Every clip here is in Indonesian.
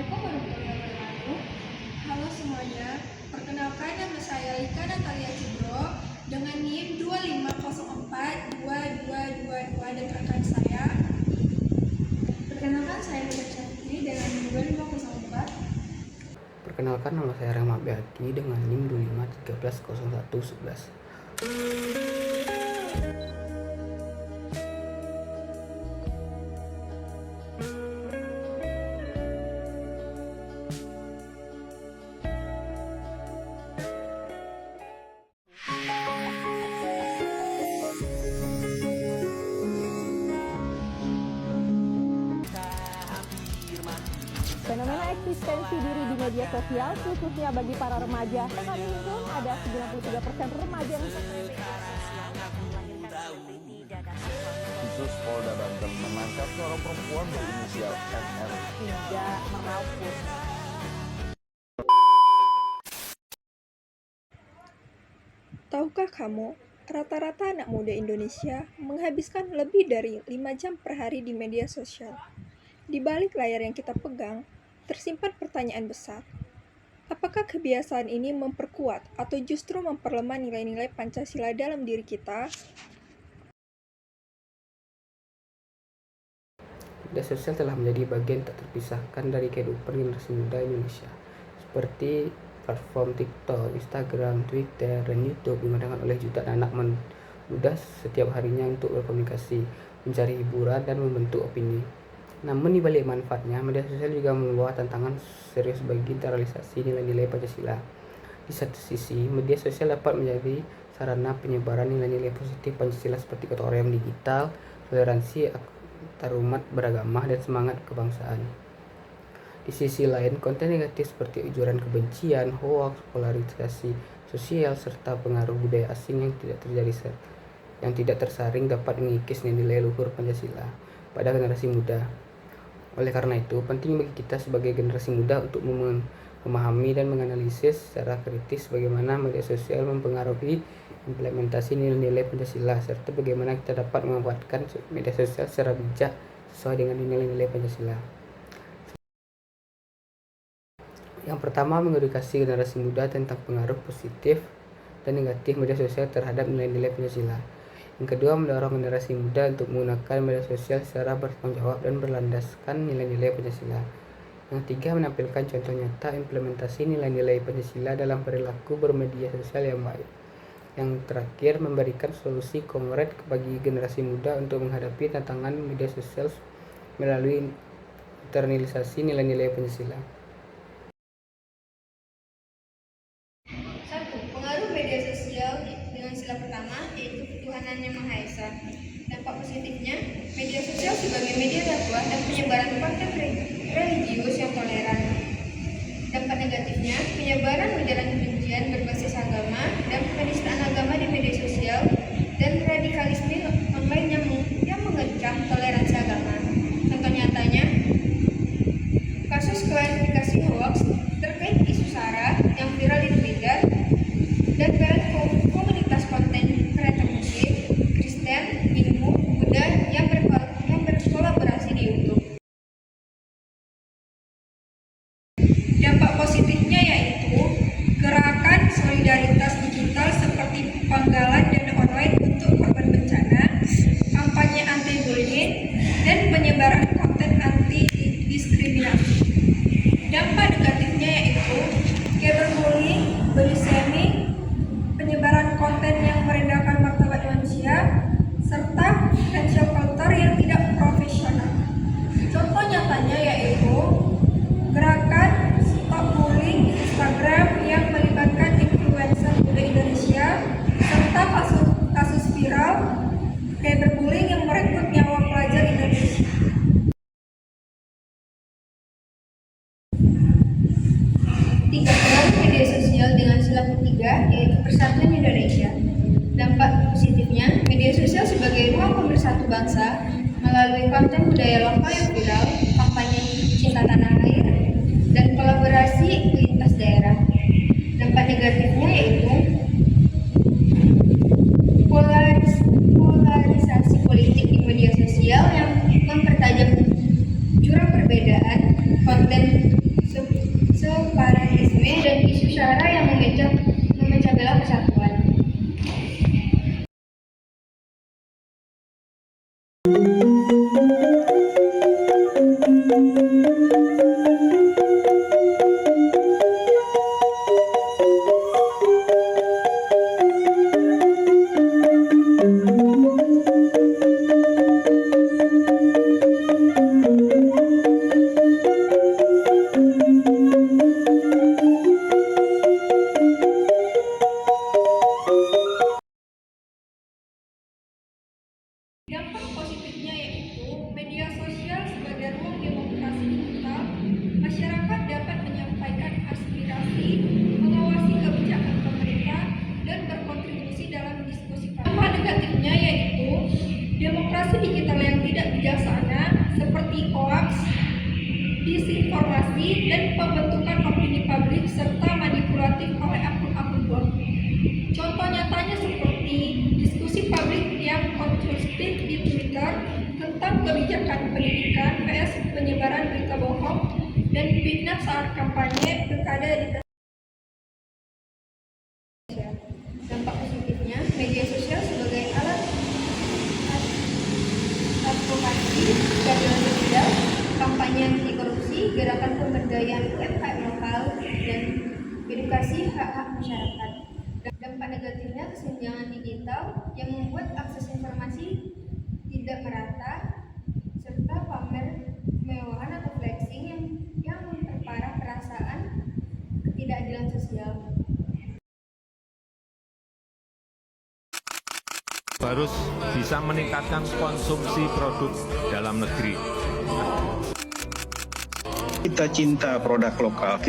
Assalamualaikum warahmatullahi wabarakatuh. Halo semuanya, perkenalkan nama saya Lika Natalia Cibro dengan NIM 25042222 dan rekan saya. Perkenalkan saya Lika Syafri dengan NIM 2504. Perkenalkan nama saya Rahmat Beati dengan NIM 25130111. Fenomena eksistensi diri di media sosial, khususnya bagi para remaja, kami hitung ada 93% remaja yang Khusus Polda Banten menangkap seorang perempuan berinisial MR hingga meraup. Tahukah kamu, rata-rata anak muda Indonesia menghabiskan lebih dari 5 jam per hari di media sosial. Di balik layar yang kita pegang, tersimpan pertanyaan besar. Apakah kebiasaan ini memperkuat atau justru memperlemah nilai-nilai Pancasila dalam diri kita? Media sosial telah menjadi bagian tak terpisahkan dari kehidupan generasi muda Indonesia, seperti platform TikTok, Instagram, Twitter, dan YouTube digunakan oleh jutaan anak muda setiap harinya untuk berkomunikasi, mencari hiburan, dan membentuk opini. Namun di balik manfaatnya, media sosial juga membawa tantangan serius bagi realisasi nilai-nilai Pancasila. Di satu sisi, media sosial dapat menjadi sarana penyebaran nilai-nilai positif Pancasila seperti gotong royong digital, toleransi antarumat beragama, dan semangat kebangsaan. Di sisi lain, konten negatif seperti ujaran kebencian, hoaks, polarisasi sosial, serta pengaruh budaya asing yang tidak tersaring dapat mengikis nilai luhur Pancasila pada generasi muda. Oleh karena itu, penting bagi kita sebagai generasi muda untuk memahami dan menganalisis secara kritis bagaimana media sosial mempengaruhi implementasi nilai-nilai Pancasila, serta bagaimana kita dapat memanfaatkan media sosial secara bijak sesuai dengan nilai-nilai Pancasila. Yang pertama, mengedukasi generasi muda tentang pengaruh positif dan negatif media sosial terhadap nilai-nilai Pancasila. Yang kedua, mendorong generasi muda untuk menggunakan media sosial secara bertanggung jawab dan berlandaskan nilai-nilai Pancasila. Yang tiga, menampilkan contoh nyata implementasi nilai-nilai Pancasila dalam perilaku bermedia sosial yang baik. Yang terakhir, memberikan solusi konkret bagi generasi muda untuk menghadapi tantangan media sosial melalui internalisasi nilai-nilai Pancasila. Pengaruh media sosial dengan sila pertama yaitu ketuhanan yang Maha Esa. Dampak positifnya, media sosial sebagai media dakwah dan penyebaran konten religius yang toleran. Dampak negatifnya, penyebaran ujaran kebencian berbasis agama dan penistaan agama di media sosial dan radikalisme online yang mengecam toleransi agama. Contoh nyatanya, kasus klarifikasi hoaks terkait isu SARA yang viral di Twitter dan komunitas konten kreator Muslim, Kristen, Hindu, Buddha yang berkolaborasi di YouTube. Dampak positifnya yaitu gerakan solidaritas digital seperti penggalan dana online untuk korban bencana, kampanye anti-bullying, dan penyebaran konten anti-diskriminasi. Dampak negatifnya yaitu cyberbullying, body shaming, penyebaran konten yang merendahkan martabat manusia, serta cancel culture yang tidak profesional. Contoh nyatanya yaitu gerakan Stop Bullying di Instagram yang melibatkan influencer muda Indonesia, serta kasus viral cyberbullying yang merenggut nyawa pelajar Indonesia. Pengaruh media sosial dengan sila ketiga yaitu persatuan Indonesia. Dampak positifnya, media sosial sebagai ruang pemersatu bangsa melalui konten budaya lokal yang viral, kampanye cinta tanah air, dan kolaborasi lintas daerah. Dampak negatifnya yaitu polarisasi politik di media sosial yang mempertajam jurang perbedaan, konten desinformasi dan pembentukan opini publik serta manipulatif oleh akun-akun bot. Contoh nyatanya seperti diskusi publik yang konstruktif di Twitter tentang kebijakan pendidikan vs penyebaran berita bohong dan fitnah saat kampanye pilkada di Indonesia. Dampak positifnya, media sosial sebagai alat advokasi keadilan sosial, kampanye anti korupsi, gerakan pemberdayaan UMKM lokal, dan edukasi hak-hak masyarakat. Dampak negatifnya, kesenjangan digital yang membuat akses informasi tidak merata, serta pamer kemewahan atau flexing yang memperparah perasaan ketidakadilan sosial. Harus bisa meningkatkan konsumsi produk dalam negeri. Kita cinta produk lokal,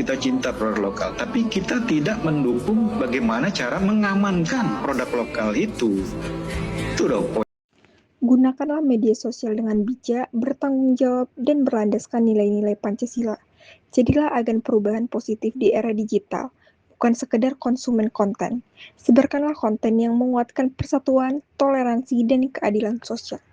tapi kita tidak mendukung bagaimana cara mengamankan produk lokal itu. Itu dong poin. Gunakanlah media sosial dengan bijak, bertanggung jawab, dan berlandaskan nilai-nilai Pancasila. Jadilah agen perubahan positif di era digital, bukan sekedar konsumen konten. Sebarkanlah konten yang menguatkan persatuan, toleransi, dan keadilan sosial.